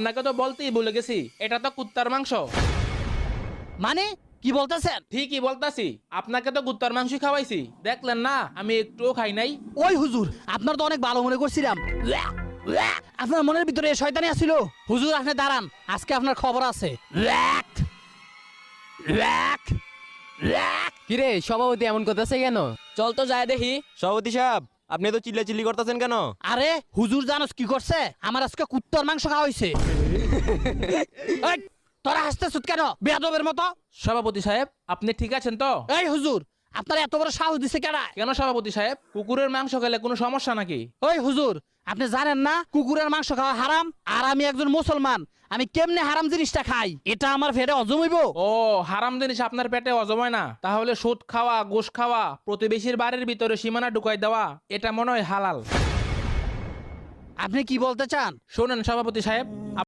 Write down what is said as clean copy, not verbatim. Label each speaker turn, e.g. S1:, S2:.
S1: আপনাকে তো বলতেই ভুলে গেছি, এটা তো কুত্তার মাংস।
S2: মানে কি বলতেছেন?
S1: ঠিকই বলতাছি, আপনাকে তো কুত্তার মাংস খাওয়াইছি, দেখলেন না আমি একটুও খাই নাই।
S2: ওই হুজুর, আপনার তো অনেক ভালো মনে করছিলাম। আপনার মনের ভিতরে শয়তানি আছিল। হুজুর আপনি দাঁড়ান, আজকে আপনার খবর আছে।
S3: কিরে সভাপতি এমন করতেছে কেন?
S4: চল তো যায় দেখি।
S5: সভাপতি সাহেব, আপনি তো চিল্লাচিল্লি করতেছেন কেন?
S2: আরে হুজুর জানোস কি করছে? আমার আজকে কুত্তার মাংস খাওয়া হয়েছে। এই, তোরা হাসতেছিস কেন বেয়াদবের মতো?
S1: সভাপতি সাহেব, আপনি ঠিক আছেন তো?
S2: এই হুজুর, আপনার এত বড় সাহস দিছে কেডা?
S1: কেন সভাপতি সাহেব, কুকুরের মাংস খেলে কোনো সমস্যা নাকি?
S2: ওই হুজুর, আপনি জানেন না কুকুরের মাংস খাওয়া হারাম? আর আমি একজন মুসলমান, আমি কেমনে হারাম জিনিসটা খাই? এটা আমার পেটে হজম হইব?
S1: ও, হারাম জিনিস আপনার পেটে হজম হয় না? তাহলে সুদ খাওয়া, গোশ খাওয়া, প্রতিবেশীর বাড়ির ভিতরে সীমানা ঢুকাই দেওয়া, এটা মনে হয় হালাল।
S2: আপনি কি বলতে চান?
S1: শোনেন সভাপতি সাহেব,